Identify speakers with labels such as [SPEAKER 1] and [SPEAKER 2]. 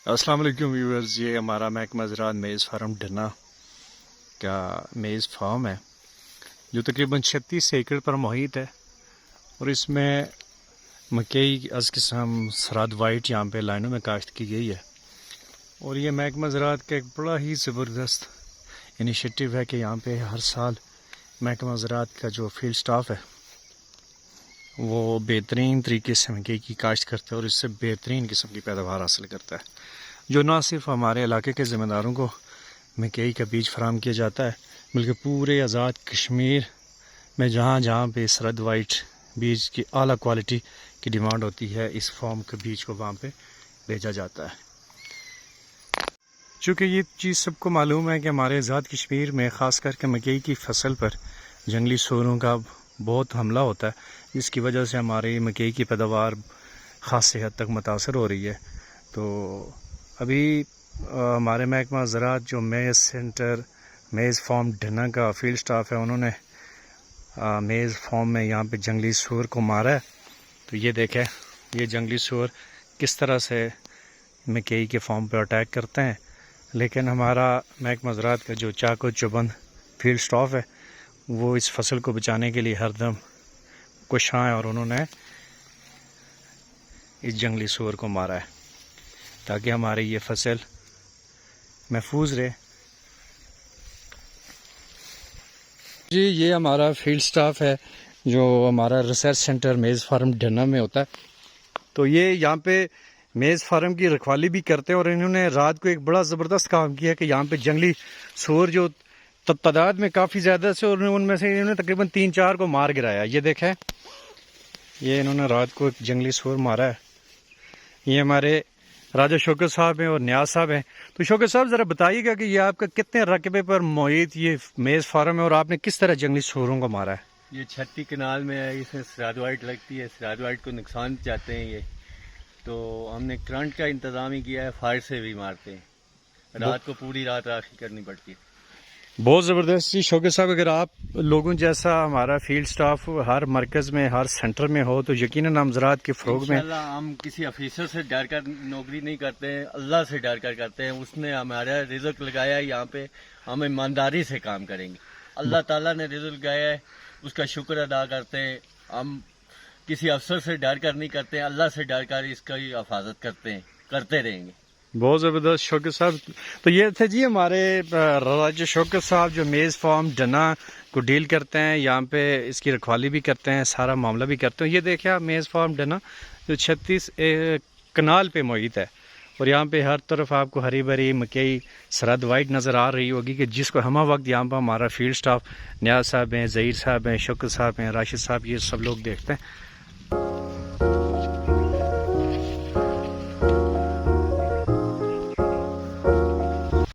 [SPEAKER 1] السلام علیکم ویورز، یہ ہمارا محکمہ زراعت میز فارم ڈھنا کا میز فارم ہے جو تقریباً 36 ایکڑ پر محیط ہے، اور اس میں مکئی از قسم سراد وائٹ یہاں پہ لائنوں میں کاشت کی گئی ہے۔ اور یہ محکمہ زراعت کا ایک بڑا ہی زبردست انیشیٹو ہے کہ یہاں پہ ہر سال محکمہ زراعت کا جو فیلڈ سٹاف ہے وہ بہترین طریقے سے مکئی کی کاشت کرتا ہے اور اس سے بہترین قسم کی پیداوار حاصل کرتا ہے، جو نہ صرف ہمارے علاقے کے ذمہ داروں کو مکئی کا بیج فراہم کیا جاتا ہے بلکہ پورے آزاد کشمیر میں جہاں جہاں پہ سرد وائٹ بیج کی اعلیٰ کوالٹی کی ڈیمانڈ ہوتی ہے، اس فارم کے بیج کو وہاں پہ بھیجا جاتا ہے۔ چونکہ یہ چیز سب کو معلوم ہے کہ ہمارے آزاد کشمیر میں خاص کر کے مکئی کی فصل پر جنگلی سوروں کا بہت حملہ ہوتا ہے، جس کی وجہ سے ہماری مکئی کی پیداوار خاص حد تک متاثر ہو رہی ہے۔ تو ابھی ہمارے محکمہ زراعت جو میز سینٹر میز فارم ڈھنا کا فیلڈ سٹاف ہے، انہوں نے میز فارم میں یہاں پہ جنگلی سور کو مارا ہے۔ تو یہ دیکھیں، یہ جنگلی سور کس طرح سے مکئی کے فارم پہ اٹیک کرتے ہیں، لیکن ہمارا محکمہ زراعت کا جو چاق و چوبند فیلڈ سٹاف ہے وہ اس فصل کو بچانے کے لیے ہر دم کوشاں ہیں، اور انہوں نے اس جنگلی سور کو مارا ہے تاکہ ہماری یہ فصل محفوظ رہے۔ جی، یہ ہمارا فیلڈ سٹاف ہے جو ہمارا ریسرچ سینٹر میز فارم ڈھنا میں ہوتا ہے۔ تو یہ یہاں پہ میز فارم کی رکھوالی بھی کرتے ہیں، اور انہوں نے رات کو ایک بڑا زبردست کام کیا کہ یہاں پہ جنگلی سور جو تعداد میں کافی زیادہ سے، اور ان میں سے انہوں نے تقریباً 3-4 کو مار گرایا۔ یہ دیکھیں، یہ انہوں نے رات کو ایک جنگلی سور مارا ہے۔ یہ ہمارے راجہ شوکت صاحب ہیں اور نیاز صاحب ہیں۔ تو شوکت صاحب ذرا بتائیے گا کہ یہ آپ کا کتنے رقبے پر محیط یہ میز فارم ہے، اور آپ نے کس طرح جنگلی سوروں کو مارا ہے؟
[SPEAKER 2] یہ 36 کنال میں ہے، اس میں سراد وائٹ لگتی ہے، سراد وائٹ کو نقصان چاہتے ہیں یہ، تو ہم نے کرنٹ کا انتظام ہی کیا ہے، فائر سے بھی مارتے ہیں، رات کو پوری رات راکھی کرنی پڑتی ہے۔
[SPEAKER 1] بہت زبردست جی شوکت صاحب، اگر آپ لوگوں جیسا ہمارا فیلڈ سٹاف ہر مرکز میں ہر سینٹر میں ہو تو یقیناً ہم زراعت کے فروغ میں
[SPEAKER 2] انشاءاللہ ہم کسی افیسر سے ڈر کر نوکری نہیں کرتے ہیں، اللہ سے ڈر کر کرتے ہیں، اس نے ہمارا رزق لگایا ہے یہاں پہ، ہم ایمانداری سے کام کریں گے۔ اللہ تعالیٰ نے رزق لگایا ہے، اس کا شکر ادا کرتے ہیں، ہم کسی افسر سے ڈر کر نہیں کرتے ہیں، اللہ سے ڈر کر اس کی حفاظت کرتے ہیں، کرتے رہیں گے۔
[SPEAKER 1] بہت زبردست شوکت صاحب۔ تو یہ تھے جی ہمارے راجہ شوکت صاحب جو میز فارم ڈھنا کو ڈیل کرتے ہیں، یہاں پہ اس کی رکھوالی بھی کرتے ہیں، سارا معاملہ بھی کرتے ہیں۔ یہ دیکھیں آپ، میز فارم ڈھنا جو 36 کنال پہ محیط ہے، اور یہاں پہ ہر طرف آپ کو ہری بھری مکئی سرد وائٹ نظر آ رہی ہوگی، کہ جس کو ہمہ وقت یہاں پہ ہمارا فیلڈ سٹاف نیاز صاحب ہیں، ظہیر صاحب ہیں، شوکت صاحب ہیں، راشد صاحب، یہ سب لوگ دیکھتے ہیں۔